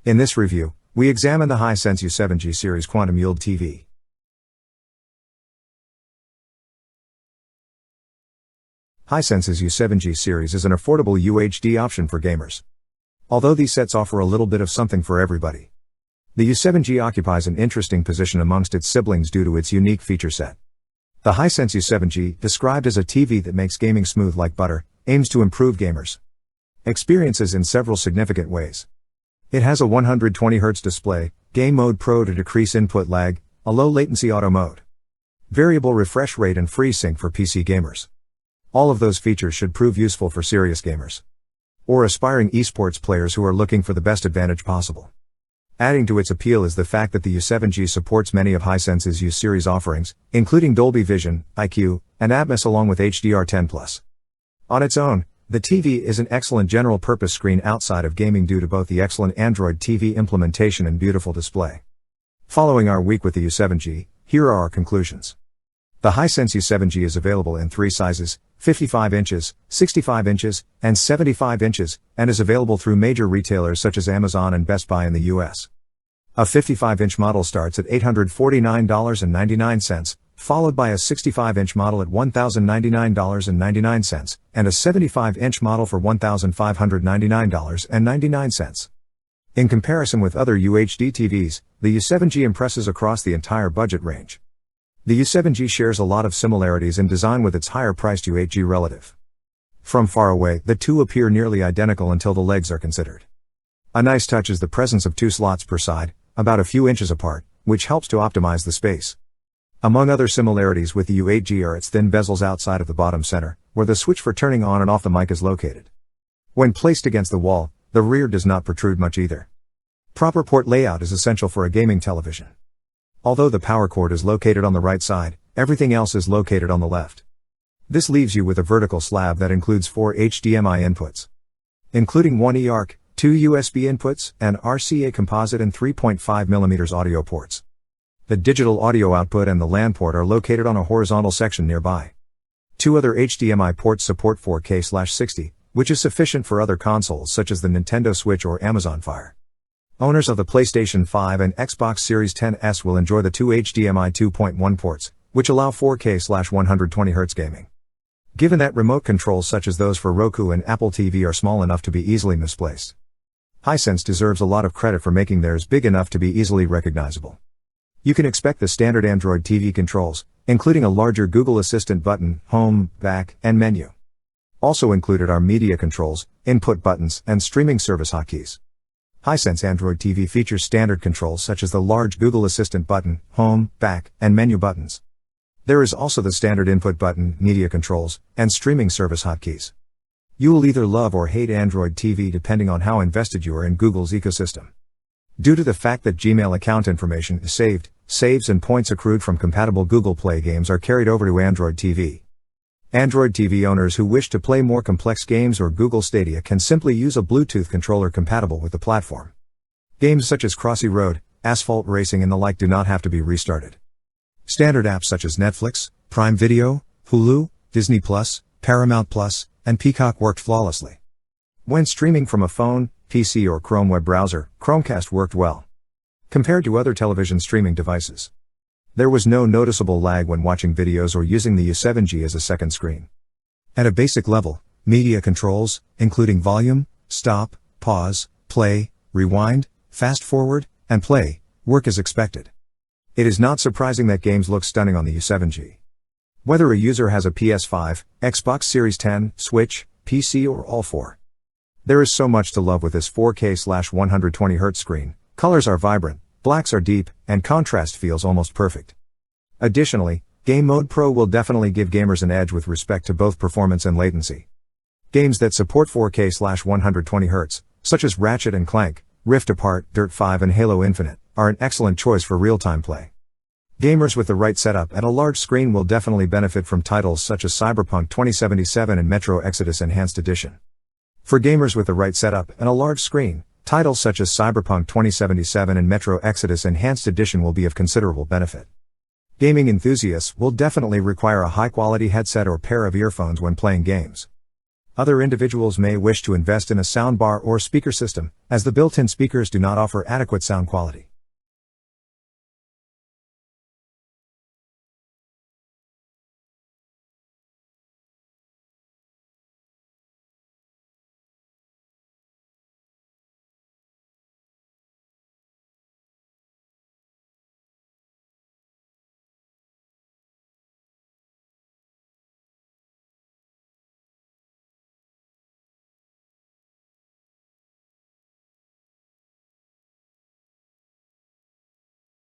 In this review, we examine the Hisense U7G series Quantum ULED TV. Hisense's U7G series is an affordable UHD option for gamers. Although these sets offer a little bit of something for everybody. The U7G occupies an interesting position amongst its siblings due to its unique feature set. The Hisense U7G, described as a TV that makes gaming smooth like butter, aims to improve gamers' experiences in several significant ways. It has a 120Hz display, Game Mode Pro to decrease input lag, a low latency auto mode, variable refresh rate and FreeSync for PC gamers. All of those features should prove useful for serious gamers or aspiring esports players who are looking for the best advantage possible. Adding to its appeal is the fact that the U7G supports many of Hisense's U-series offerings, including Dolby Vision, IQ, and Atmos along with HDR10+. On its own, the TV is an excellent general-purpose screen outside of gaming due to both the excellent Android TV implementation and beautiful display. Following our week with the U7G, here are our conclusions. The Hisense U7G is available in three sizes, 55 inches, 65 inches, and 75 inches, and is available through major retailers such as Amazon and Best Buy in the US. A 55-inch model starts at $849.99, followed by a 65-inch model at $1,099.99, and a 75-inch model for $1,599.99. In comparison with other UHD TVs, the U7G impresses across the entire budget range. The U7G shares a lot of similarities in design with its higher-priced U8G relative. From far away, the two appear nearly identical until the legs are considered. A nice touch is the presence of two slots per side, about a few inches apart, which helps to optimize the space. Among other similarities with the U8G are its thin bezels outside of the bottom center, where the switch for turning on and off the mic is located. When placed against the wall, the rear does not protrude much either. Proper port layout is essential for a gaming television. Although the power cord is located on the right side, everything else is located on the left. This leaves you with a vertical slab that includes 4 HDMI inputs, including 1 eARC, 2 USB inputs, an RCA composite and 3.5mm audio ports. The digital audio output and the LAN port are located on a horizontal section nearby. 2 other HDMI ports support 4K/60, which is sufficient for other consoles such as the Nintendo Switch or Amazon Fire. Owners of the PlayStation 5 and Xbox Series X will enjoy the 2 HDMI 2.1 ports, which allow 4K/120Hz gaming. Given that remote controls such as those for Roku and Apple TV are small enough to be easily misplaced, Hisense deserves a lot of credit for making theirs big enough to be easily recognizable. You can expect the standard Android TV controls, including a larger Google Assistant button, home, back, and menu. Also included are media controls, input buttons, and streaming service hotkeys. Hisense Android TV features standard controls such as the large Google Assistant button, home, back, and menu buttons. There is also the standard input button, media controls, and streaming service hotkeys. You will either love or hate Android TV depending on how invested you are in Google's ecosystem. Due to the fact that Gmail account information is saved, saves and points accrued from compatible Google Play games are carried over to Android TV. Android TV owners who wish to play more complex games or Google Stadia can simply use a Bluetooth controller compatible with the platform. Games such as Crossy Road, Asphalt Racing and the like do not have to be restarted. Standard apps such as Netflix, Prime Video, Hulu, Disney+, Paramount+, and Peacock worked flawlessly. When streaming from a phone, PC or Chrome web browser, Chromecast worked well. Compared to other television streaming devices, there was no noticeable lag when watching videos or using the U7G as a second screen. At a basic level, media controls, including volume, stop, pause, play, rewind, fast forward, and play, work as expected. It is not surprising that games look stunning on the U7G. Whether a user has a PS5, Xbox Series X, Switch, PC or all four, there is so much to love with this 4K/120Hz screen. Colors are vibrant, blacks are deep, and contrast feels almost perfect. Additionally, Game Mode Pro will definitely give gamers an edge with respect to both performance and latency. Games that support 4K/120Hz, such as Ratchet & Clank, Rift Apart, Dirt 5 and Halo Infinite, are an excellent choice for real-time play. Gamers with the right setup and a large screen will definitely benefit from titles such as Cyberpunk 2077 and Metro Exodus Enhanced Edition. For gamers with the right setup and a large screen, titles such as Cyberpunk 2077 and Metro Exodus Enhanced Edition will be of considerable benefit. Gaming enthusiasts will definitely require a high-quality headset or pair of earphones when playing games. Other individuals may wish to invest in a soundbar or speaker system, as the built-in speakers do not offer adequate sound quality.